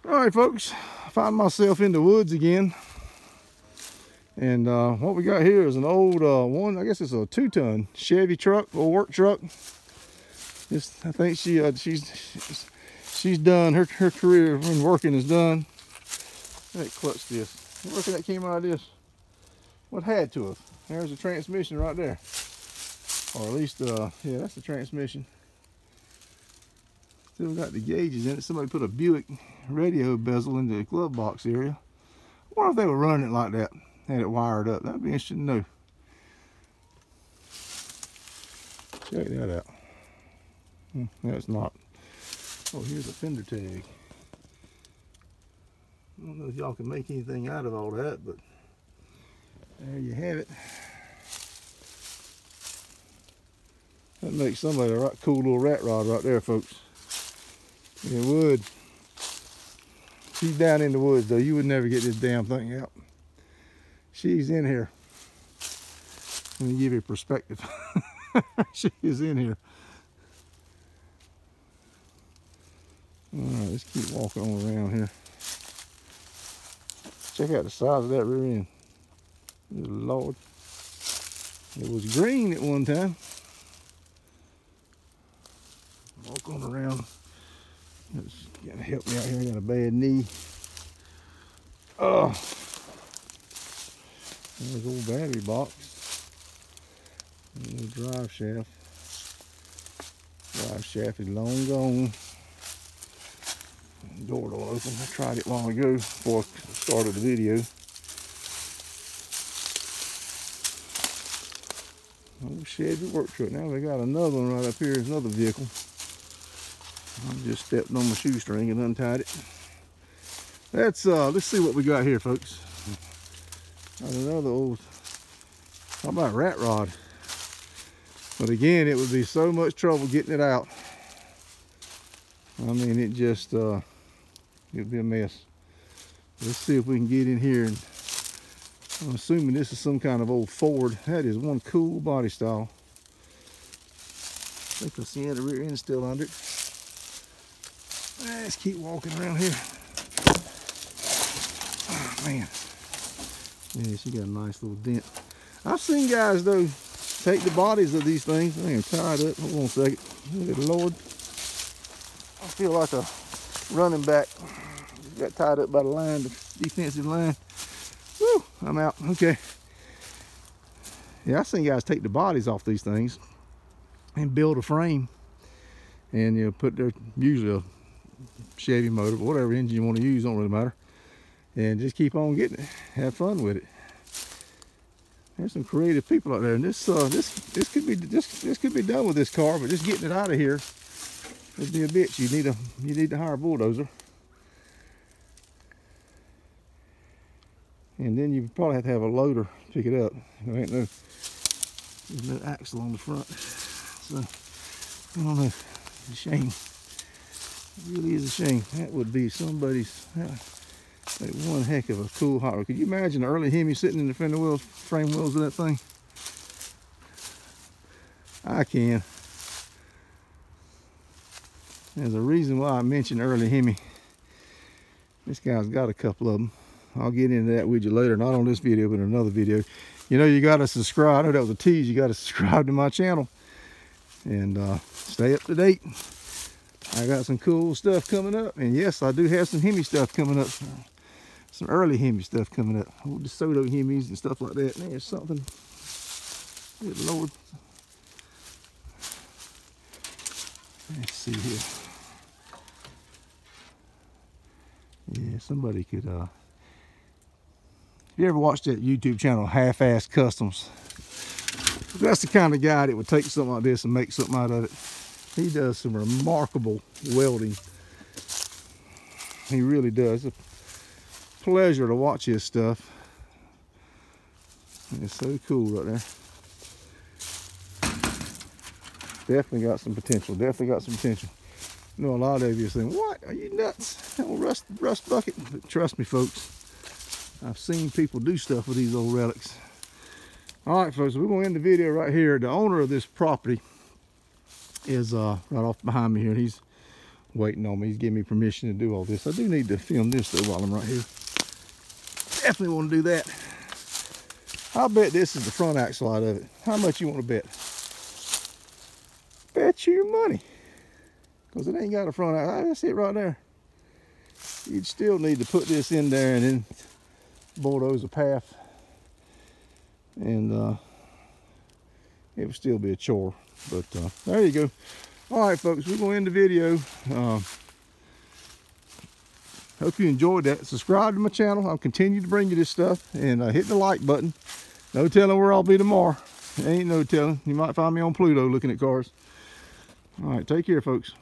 All right, folks, I find myself in the woods again. And what we got here is an old one, I guess it's a 2-ton Chevy truck, or work truck. I think she's done, her career in working is done. Let me clutch this. You reckon that came out of this? What had to have? There's the transmission right there. Or at least, yeah, that's the transmission. Still got the gauges in it. Somebody put a Buick radio bezel in the glove box area. I wonder if they were running it like that. Had it wired up. That'd be interesting to know. Check that out. No, it's not. Oh, here's a fender tag. I don't know if y'all can make anything out of all that, but there you have it. That makes somebody a right cool little rat rod right there, folks. It would. She's down in the woods, though. You would never get this damn thing out. She's in here. Let me give you perspective. She is in here. Alright, let's keep walking on around here. Check out the size of that rear end. Good Lord. It was green at one time. Walk on around. It's gonna help me out here. I got a bad knee. Oh. There's old battery box. And the drive shaft. Drive shaft is long gone. Door don't open. I tried it long ago before I started the video. Old Chevy work truck. Now they got another one right up here. There's another vehicle. I just stepped on my shoestring and untied it. Let's see what we got here, folks. Got another old, how about rat rod? But again, it would be so much trouble getting it out. I mean, it just, it'd be a mess. Let's see if we can get in here. And I'm assuming this is some kind of old Ford. That is one cool body style. I think I see the rear end still under it. Let's keep walking around here. Oh, man. Yeah, she got a nice little dent. I've seen guys, though, take the bodies of these things. I am tied up. Hold on a second. Good Lord. I feel like a running back. Got tied up by the line, the defensive line. Woo, I'm out. Okay. Yeah, I've seen guys take the bodies off these things and build a frame. And, you know, put their, usually a Chevy motor, whatever engine you want to use, don't really matter. And just keep on getting it. Have fun with it. There's some creative people out there, and this could be done with this car, but just getting it out of here would be a bitch. You need to hire a bulldozer, and then you probably have to have a loader to pick it up. There ain't there's no axle on the front, so I don't know. It's a shame. It really is a shame. That would be somebody's. Like one heck of a cool hot rod. Could you imagine the early Hemi sitting in the fender wheels, frame wheels of that thing? I can. There's a reason why I mentioned early Hemi. This guy's got a couple of them. I'll get into that with you later, not on this video, but in another video. You know, you got to subscribe. I know that was a tease. You got to subscribe to my channel and stay up to date. I got some cool stuff coming up, and yes, I do have some Hemi stuff coming up. Some early Hemi stuff coming up. Old DeSoto Hemis and stuff like that. There's something. Good Lord. Let's see here. Yeah, somebody could, if you ever watched that YouTube channel, Half-Ass Customs, that's the kind of guy that would take something like this and make something out of it. He does some remarkable welding. He really does. It's a pleasure to watch his stuff. It's so cool right there. Definitely got some potential. Definitely got some potential. I know a lot of you are saying, "What? Are you nuts? That old rust bucket?" But trust me, folks. I've seen people do stuff with these old relics. All right, folks. We're going to end the video right here. The owner of this property is right off behind me here. He's waiting on me. He's giving me permission to do all this. I do need to film this though while I'm right here. Definitely want to do that. I'll bet this is the front axle out of it. How much you want to bet? Bet you your money. Because it ain't got a front axle. That's it right there. You'd still need to put this in there and then bulldoze a path. And it would still be a chore. But there you go. All right, folks, we're going to end the video. Hope you enjoyed that. Subscribe to my channel. I'll continue to bring you this stuff. And hit the like button. No telling where I'll be tomorrow. Ain't no telling. You might find me on Pluto looking at cars. All right, take care, folks.